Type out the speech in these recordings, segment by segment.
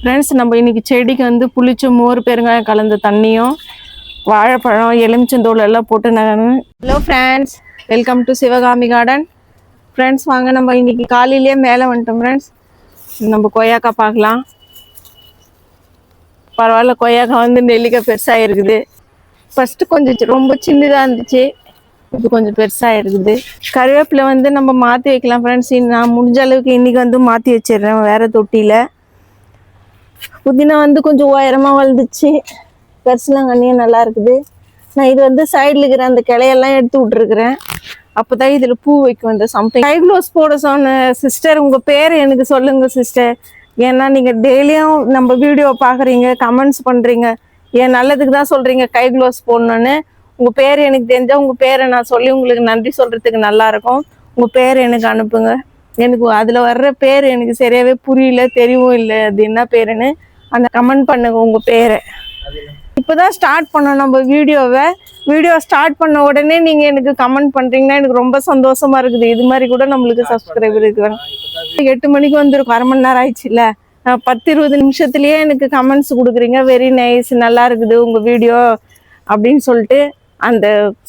Friends, நம்ம இன்னைக்கு செடிக்கு வந்து புளிச்ச மோர் பெருங்காயம் கலந்த தண்ணியும் வாழைப்பழம் எலுமிச்சந்தோல் எல்லாம் போட்டு hello friends, welcome to Sivakami garden. Friends வாங்க, நம்ம இன்னைக்கு காலையிலேயே மேலே வந்துட்டோம். ஃப்ரெண்ட்ஸ், நம்ம கொய்யாக்காய் பார்க்கலாம். பரவாயில்ல, கொய்யாக்காய் வந்து நெல்லிக்காய் பெருசாக இருக்குது. ஃபஸ்ட்டு கொஞ்சம் ரொம்ப சின்னதாக இருந்துச்சு, இப்போ கொஞ்சம் பெருசாக இருக்குது. கருவேப்பிலை வந்து நம்ம மாற்றி வைக்கலாம். ஃப்ரெண்ட்ஸ், நான் முடிஞ்ச அளவுக்கு இன்றைக்கி வந்து மாற்றி வச்சிடுறேன் வேறு தொட்டியில். புதினா வந்து கொஞ்சம் உயரமாக வளர்ந்துச்சு, பெருசுலாங்கண்ணியும் நல்லா இருக்குது. நான் இது வந்து சைடில் இருக்கிற அந்த கிளையெல்லாம் எடுத்து விட்டுருக்குறேன். அப்போ தான் இதில் பூ வைக்கும். இந்த சம்திங் கைக்ளோஸ் போட சொன்ன சிஸ்டர், உங்கள் பேர் எனக்கு சொல்லுங்கள் சிஸ்டர். ஏன்னா நீங்கள் டெய்லியும் நம்ம வீடியோ பார்க்குறீங்க, கமெண்ட்ஸ் பண்ணுறீங்க, ஏன் நல்லதுக்கு தான் சொல்கிறீங்க கைக்ளோஸ் போடணுன்னு. உங்கள் பேர் எனக்கு தெரிஞ்சால் உங்கள் பேரை நான் சொல்லி உங்களுக்கு நன்றி சொல்கிறதுக்கு நல்லாயிருக்கும். உங்கள் பேர் எனக்கு அனுப்புங்க. எனக்கு அதில் வர்ற பேர் எனக்கு சரியாகவே புரியல, தெரியவும் இல்லை அது என்ன பேருன்னு. அந்த கமெண்ட் பண்ணுங்க உங்கள் பேரை. இப்போ தான் ஸ்டார்ட் பண்ணோம் நம்ம வீடியோ ஸ்டார்ட் பண்ண உடனே நீங்கள் எனக்கு கமெண்ட் பண்ணுறீங்கன்னா எனக்கு ரொம்ப சந்தோஷமாக இருக்குது. இது மாதிரி கூட நம்மளுக்கு சப்ஸ்கிரைபர் இருக்கிறாங்க. 8 மணிக்கு வந்துருக்கும், அரை மணி நேரம் ஆயிடுச்சுல்ல. 10-20 நிமிஷத்துலேயே எனக்கு கமெண்ட்ஸ் கொடுக்குறீங்க. வெரி நைஸ், நல்லா இருக்குது உங்கள் வீடியோ அப்படின்னு சொல்லிட்டு. அந்த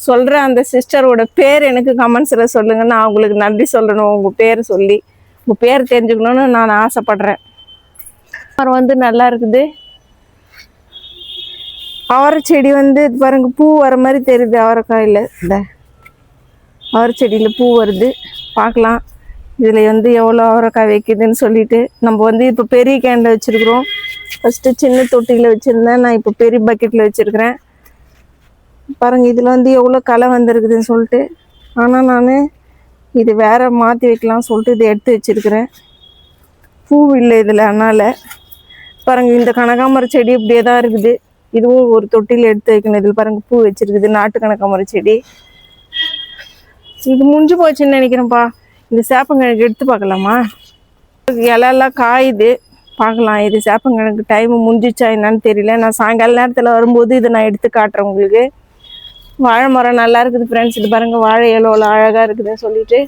சொல்கிற அந்த சிஸ்டரோட பேர் எனக்கு கமெண்ட்ஸில் சொல்லுங்கள். நான் உங்களுக்கு நன்றி சொல்லணும். உங்கள் பேர் சொல்லி உங்கள் பேர் தெரிஞ்சுக்கணுன்னு நான் ஆசைப்பட்றேன். மரம் வந்து நல்லா இருக்குது. அவரை செடி வந்து பாருங்க, பூ வர மாதிரி தெரியுது. அவரைக்காயில் இந்த அவரை செடியில் பூ வருது, பார்க்கலாம். இதில் வந்து எவ்வளோ அவரைக்காய் வைக்குதுன்னு சொல்லிட்டு நம்ம வந்து இப்போ பெரிய கேனில் வச்சுருக்குறோம். ஃபஸ்ட்டு சின்ன தொட்டியில் வச்சுருந்தேன், நான் இப்போ பெரிய பக்கெட்டில் வச்சுருக்கிறேன். பாருங்கள், இதில் வந்து எவ்வளோ களை வந்துருக்குதுன்னு சொல்லிட்டு. ஆனால் நான் இது வேறு மாற்றி வைக்கலாம்னு சொல்லிட்டு இதை எடுத்து வச்சுருக்கிறேன். பூ இல்லை இதில், அதனால் பாருங்கள் இந்த கனகாமர செடி இப்படியே தான் இருக்குது. இதுவும் ஒரு தொட்டியில் எடுத்து வைக்கணும். இதில் பாருங்கள் பூ வச்சுருக்குது, நாட்டு கனகாமர செடி. இது முடிஞ்சு போச்சுன்னு நினைக்கிறேன்ப்பா. இந்த சேப்பங்கிழங்கு எடுத்து பார்க்கலாமா? இலெல்லாம் காயுது, பார்க்கலாம். இது சேப்பங்கிழங்கு டைமு முடிஞ்சிச்சா என்னன்னு தெரியல. நான் சாயங்கால நேரத்தில் வரும்போது இதை நான் எடுத்து காட்டுறேன் உங்களுக்கு. வாழை மரம் நல்லா இருக்குது ஃப்ரெண்ட்ஸ். இது பாருங்கள், வாழை எவ்வளோ அழகாக இருக்குதுன்னு சொல்லிட்டு.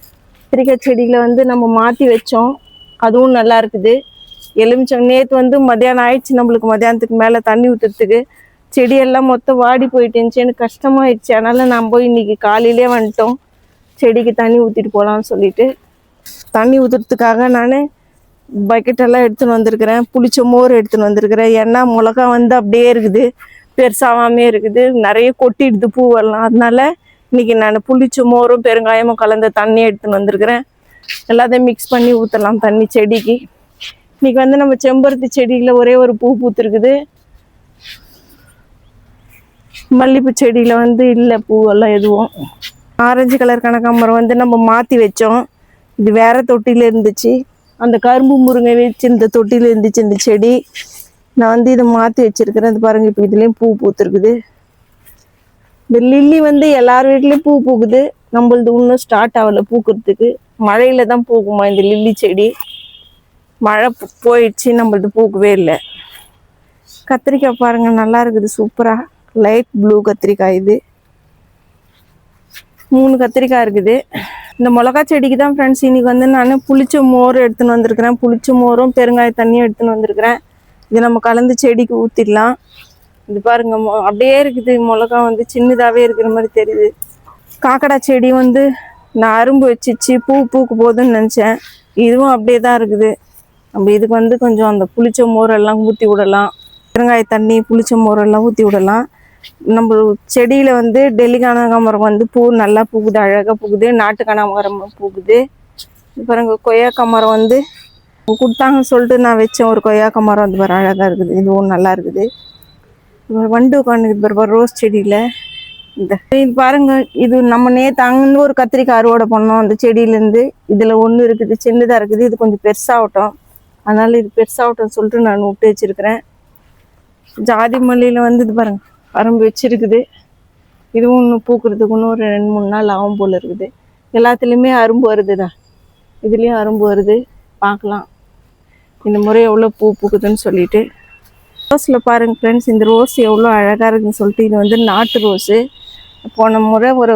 கத்திரிக்காய் செடியில் வந்து நம்ம மாற்றி வச்சோம், அதுவும் நல்லா இருக்குது. எலுமிச்சம் நேற்று வந்து மத்தியானம் ஆயிடுச்சு, நம்மளுக்கு மத்தியானத்துக்கு மேலே தண்ணி ஊற்றுறதுக்கு. செடியெல்லாம் மொத்தம் வாடி போயிட்டு இருந்துச்சு, எனக்கு கஷ்டமாயிடுச்சு. அதனால் நான் போய் இன்றைக்கி காலையிலே வந்துட்டோம், செடிக்கு தண்ணி ஊற்றிட்டு போகலான்னு சொல்லிட்டு. தண்ணி ஊற்றுறதுக்காக நான் பக்கெட்டெல்லாம் எடுத்துன்னு வந்திருக்கிறேன். புளிச்ச மோர் எடுத்துன்னு வந்திருக்கிறேன். ஏன்னா மிளகா வந்து அப்படியே இருக்குது, பெருசாகாமே இருக்குது, நிறைய கொட்டிடுது பூவெல்லாம். அதனால இன்றைக்கி நான் புளிச்ச மோரும் பெருங்காயமும் கலந்த தண்ணி எடுத்துன்னு வந்திருக்கிறேன். எல்லாத்தையும் மிக்ஸ் பண்ணி ஊற்றலாம் தண்ணி செடிக்கு. இன்றைக்கி வந்து நம்ம செம்பருத்தி செடியில் ஒரே ஒரு பூ பூத்துருக்குது. மல்லிகைப்பூ செடியில் வந்து இல்லை பூவெல்லாம் எதுவும். ஆரஞ்சு கலர் கனகாமரம் வந்து நம்ம மாற்றி வச்சோம். இது வேறு தொட்டியில் இருந்துச்சு. அந்த கரும்பு முருங்கை வச்சு இந்த தொட்டியில் இருந்துச்சு இந்த செடி. நான் வந்து இதை மாற்றி வச்சுருக்கிறேன். இது பாருங்கள், இப்போ இதுலேயும் பூ பூத்துருக்குது. இந்த லில்லி வந்து எல்லார் வீட்லேயும் பூ பூக்குது, நம்மளது இன்னும் ஸ்டார்ட் ஆகலை பூக்கிறதுக்கு. மழையில் தான் பூக்குமா இந்த லில்லி செடி. மழை போயிடுச்சு, நம்மளது பூக்கவே இல்லை. கத்திரிக்காய் பாருங்கள், நல்லா இருக்குது சூப்பராக. லைட் ப்ளூ கத்திரிக்காய். இது 3 கத்திரிக்காய் இருக்குது. இந்த மிளகா செடிக்கு தான் ஃப்ரெண்ட்ஸ் இன்றைக்கி வந்து நான் புளிச்ச மோர் எடுத்துன்னு வந்திருக்கிறேன். புளிச்ச மோரும் பெருங்காய தண்ணியும் எடுத்துன்னு வந்திருக்கிறேன். இது நம்ம கலந்து செடிக்கு ஊற்றிடலாம். இது பாருங்கள், அப்படியே இருக்குது. மிளகா வந்து சின்னதாகவே இருக்கிற மாதிரி தெரியுது. காக்கடா செடி வந்து நான் அரும்பு வச்சிச்சு, பூ பூக்கு போகுதுன்னு நினச்சேன். இதுவும் அப்படியே தான் இருக்குது. நம்ம இதுக்கு வந்து கொஞ்சம் அந்த புளிச்ச மோரெல்லாம் ஊற்றி விடலாம். பெருங்காய தண்ணி புளிச்ச மோரெல்லாம் ஊற்றி விடலாம். நம்ம செடியில் வந்து டெல்லி கனகாமரம் வந்து பூ நல்லா பூக்குது, அழகாக பூக்குது. நாட்டு கனகாமரம் பூக்குது. பாருங்க, கொய்யாக்காய் மரம் வந்து கொடுத்தாங்கன்னு சொல்லிட்டு நான் வச்சேன் ஒரு கொய்யாக்காய் மரம். அது பாரு அழகாக இருக்குது, இதுவும் நல்லா இருக்குது. வண்டு உட்காந்துக்குது பாரு ரோஸ் செடியில். இந்த இது பாருங்க, இது நம்ம நேற்று அங்கேருந்து ஒரு கத்திரிக்காய் அறுவடை பண்ணோம் அந்த செடியிலேருந்து. இதில் ஒன்று இருக்குது, சின்னதாக இருக்குது. இது கொஞ்சம் பெருசாகட்டும், அதனால் இது பெருசாகட்டும் சொல்லிட்டு நான் விட்டு வச்சுருக்கிறேன். ஜாதி மல்லியில் வந்து இது பாருங்கள் அரும்பு வச்சுருக்குது. இதுவும் இன்னும் பூக்கிறதுக்கு இன்னும் ஒரு 2-3 நாள் ஆகும் போல் இருக்குது. எல்லாத்துலேயுமே அரும்பு வருதுதா, இதுலேயும் அரும்பு வருது. பார்க்கலாம் இந்த முறை எவ்வளோ பூ பூக்குதுன்னு சொல்லிட்டு. ரோஸில் பாருங்கள் ஃப்ரெண்ட்ஸ், இந்த ரோஸ் எவ்வளோ அழகாக இருக்குதுன்னு சொல்லிட்டு. இது வந்து நாட்டு ரோஸு. போன முறை ஒரு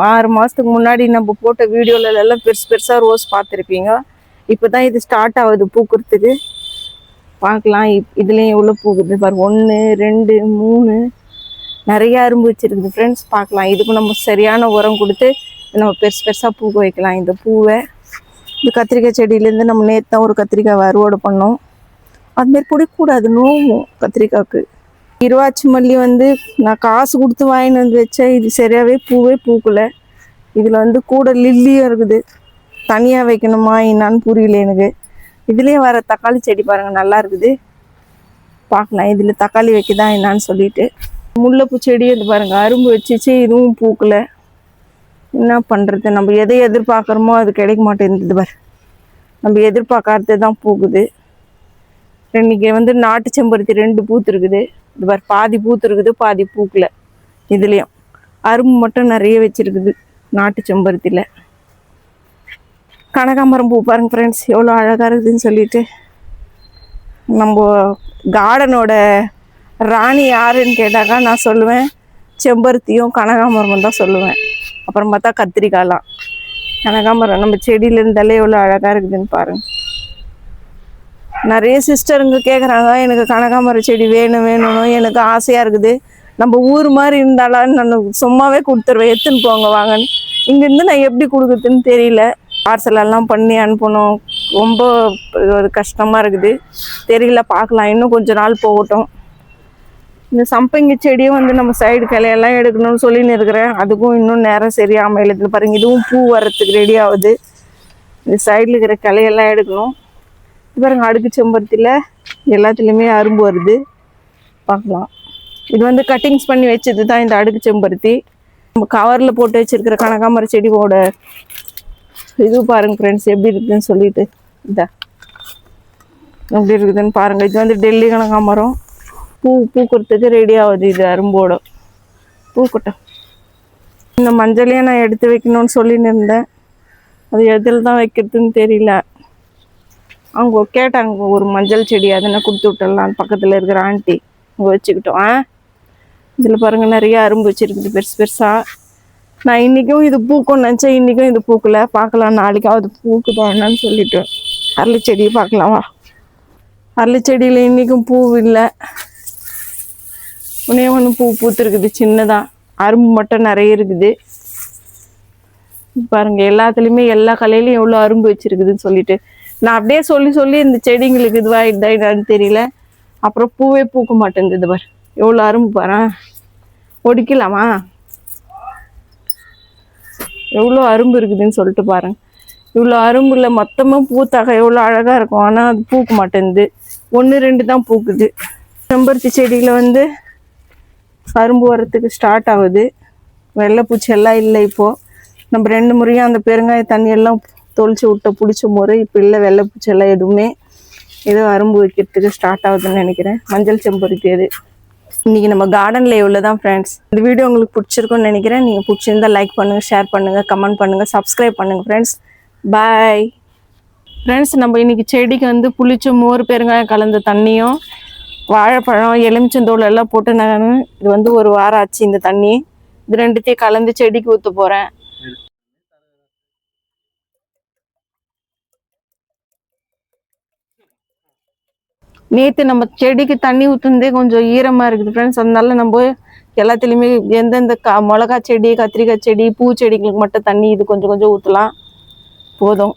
6 மாதத்துக்கு முன்னாடி நம்ம போட்ட வீடியோலெல்லாம் பெருசாக ரோஸ் பார்த்துருப்பீங்க. இப்போ தான் இது ஸ்டார்ட் ஆகுது பூக்கிறதுக்கு. பார்க்கலாம். இதுலேயும் எவ்வளோ பூக்குது பாருங்க. 1 2 3 நிறைய அரும்பு வச்சிருக்குது ஃப்ரெண்ட்ஸ். பார்க்கலாம். இதுக்கும் நம்ம சரியான உரம் கொடுத்து நம்ம பெருசு பெருசாக பூக்க வைக்கலாம் இந்த பூவை. இந்த கத்திரிக்காய் செடியிலேருந்து நம்ம நேற்று தான் ஒரு கத்திரிக்காய் அறுவடை பண்ணோம். அதுமாரி பிடிக்கூடாது, நோவும் கத்திரிக்காய்க்கு. இருவாச்சி மல்லி வந்து நான் காசு கொடுத்து வாங்கிட்டு வந்து வச்சேன். இது சரியாகவே பூவே பூக்கலை. இதில் வந்து கூட லில்லியும் இருக்குது. தனியாக வைக்கணுமா என்னான்னு புரியல எனக்கு. இதுலேயே வர தக்காளி செடி பாருங்கள், நல்லா இருக்குது. பார்க்கலாம் இதில் தக்காளி வைக்கதா என்னான்னு சொல்லிட்டு. முல்லைப்பூ செடி இது பாருங்கள், அரும்பு வச்சிச்சு, இதுவும் பூக்கலை. என்ன பண்ணுறது, நம்ம எதை எதிர்பார்க்குறோமோ அது கிடைக்க மாட்டேங்குது பாரு. நம்ம எதிர்பார்க்காதது தான் பூக்குது. இன்றைக்கி வந்து நாட்டு செம்பருத்தி 2 பூத்து இருக்குது. இது பாரு, பாதி பூத்து இருக்குது, பாதி பூக்கலை. இதுலேயும் அரும்பு மட்டும் நிறைய வச்சுருக்குது நாட்டு செம்பருத்தியில். கனகாம்பரம் பூ பாருங்கள் ஃப்ரெண்ட்ஸ், எவ்வளோ அழகாக இருக்குதுன்னு சொல்லிட்டு. நம்ம கார்டனோட ராணி யாருன்னு கேட்டாக்கா நான் சொல்லுவேன் செம்பருத்தியும் கனகாம்பரமும் தான் சொல்லுவேன். அப்புறம் பார்த்தா கத்திரிக்காயெலாம். கனகாம்பரம் நம்ம செடியில் இருந்தாலே எவ்வளோ அழகாக இருக்குதுன்னு பாருங்கள். நிறைய சிஸ்டருங்க கேட்குறாங்க, எனக்கு கனகாம்பரம் செடி வேணும் வேணும்னு. எனக்கு ஆசையாக இருக்குது. நம்ம ஊர் மாதிரி இருந்தாலும் நான் சும்மாவே கொடுத்துருவேன், எடுத்துன்னு போங்க வாங்கன்னு. இங்கேருந்து நான் எப்படி கொடுக்குறதுன்னு தெரியல. பார்சலெல்லாம் பண்ணி அனுப்பணும், ரொம்ப ஒரு கஷ்டமாக இருக்குது. தெரியல, பார்க்கலாம். இன்னும் கொஞ்சம் நாள் போகட்டும். இந்த சம்பங்கி செடியும் வந்து நம்ம சைடு கிளையெல்லாம் எடுக்கணும்னு சொல்லின்னு இருக்கிறேன். அதுக்கும் இன்னும் நேரம் சரியாமல் எழுதுன்னு பாருங்கள். இதுவும் பூ வரத்துக்கு ரெடி ஆகுது. இந்த சைடில் இருக்கிற கிளையெல்லாம் எடுக்கணும். இது பாருங்க, அடுக்கு செம்பருத்தியில் எல்லாத்துலேயுமே அரும்பு வருது. பார்க்கலாம். இது வந்து கட்டிங்ஸ் பண்ணி வச்சது தான் இந்த அடுக்கு செம்பருத்தி. நம்ம கவரில் போட்டு வச்சுருக்கிற கனகாம்பர செடியோட இது பாருங்க ஃப்ரெண்ட்ஸ் எப்படி இருக்குதுன்னு சொல்லிட்டு. இந்த எப்படி இருக்குதுன்னு பாருங்கள். இது வந்து டெல்லி கனகாம்பரம். பூக்கிறதுக்கு ரெடி ஆகுது. இது அரும்போட பூக்கட்டும். இந்த மஞ்சளையும் நான் எடுத்து வைக்கணும்னு சொல்லின்னு இருந்தேன். அது எதில் தான் வைக்கிறதுன்னு தெரியல. அவங்க கேட்டாங்க ஒரு மஞ்சள் செடி, அதனை கொடுத்து விட்டுடலாம். பக்கத்தில் இருக்கிற ஆண்டி அவங்க வச்சுக்கிட்டோம். இதில் பாருங்கள் நிறைய அரும்பு வச்சுருக்குது பெருசு பெருசாக. நான் இன்றைக்கும் இது பூக்கும்னு நினச்சேன், இன்றைக்கும் இது பூக்கலை. பார்க்கலாம் நாளைக்காவது பூக்குதான்னு சொல்லிட்டு. அரளி செடியை பார்க்கலாமா? அரளி செடியில் இன்றைக்கும் பூ இல்லை. ஒன்று பூ பூத்துருக்குது சின்னதாக. அரும்பு மட்டும் நிறைய இருக்குது பாருங்க. எல்லாத்துலேயுமே எல்லா கலையிலையும் எவ்வளோ அரும்பு வச்சுருக்குதுன்னு சொல்லிட்டு நான் அப்படியே சொல்லி சொல்லி இந்த செடிங்களுக்கு இதுவாகிட்டான்னு தெரியல. அப்புறம் பூவே பூக்க மாட்டேங்குது. பாரு எவ்வளோ அரும்பு பாரு. ஒடிக்கலாமா? எவ்வளோ அரும்பு இருக்குதுன்னு சொல்லிட்டு பாருங்க. இவ்வளோ அரும்புல மொத்தமாக பூத்தாக எவ்வளோ அழகாக இருக்கும். ஆனால் அது பூக்க மாட்டேங்குது. 1 2 தான் பூக்குது. செம்பருத்தி செடியில் வந்து அரும்பு வரத்துக்கு ஸ்டார்ட் ஆகுது. வெள்ளைப்பூச்சி எல்லாம் இல்லை. இப்போது நம்ம 2 முறையும் அந்த பெருங்காய தண்ணியெல்லாம் தொளிச்சு விட்ட பிடிச்ச முறை இப்போ இல்லை. வெள்ளைப்பூச்சி எல்லாம் எதுவுமே ஏதோ அரும்பு வைக்கிறதுக்கு ஸ்டார்ட் ஆகுதுன்னு நினைக்கிறேன். மஞ்சள் செம்பருத்தி அது. இன்றைக்கி நம்ம கார்டனில் இவ்வளோ தான் ஃப்ரெண்ட்ஸ். இந்த வீடியோ உங்களுக்கு பிடிச்சிருக்குன்னு நினைக்கிறேன். நீங்கள் பிடிச்சிருந்தால் லைக் பண்ணுங்கள், ஷேர் பண்ணுங்கள், கமெண்ட் பண்ணுங்கள், சப்ஸ்கிரைப் பண்ணுங்கள் ஃப்ரெண்ட்ஸ். Bye friends. நம்ம இன்றைக்கி செடிக்கு வந்து புளிச்ச மோர் பெருங்காயம் கலந்த தண்ணியும் வாழைப்பழம் எலுமிச்சந்தோல் எல்லாம் போட்டு நான் இது வந்து 1 வாரம் ஆச்சு இந்த தண்ணி. இது 2த்தையும் கலந்து செடிக்கு ஊற்ற போகிறேன். நேற்று நம்ம செடிக்கு தண்ணி ஊற்றுனதே கொஞ்சம் ஈரமாக இருக்குது ஃப்ரெண்ட்ஸ். அதனால நம்ம எல்லாத்துலேயுமே எந்தெந்த மிளகா செடி, கத்திரிக்காய் செடி, பூச்செடிகளுக்கு மட்டும் தண்ணி இது கொஞ்சம் கொஞ்சம் ஊற்றலாம். போதும்.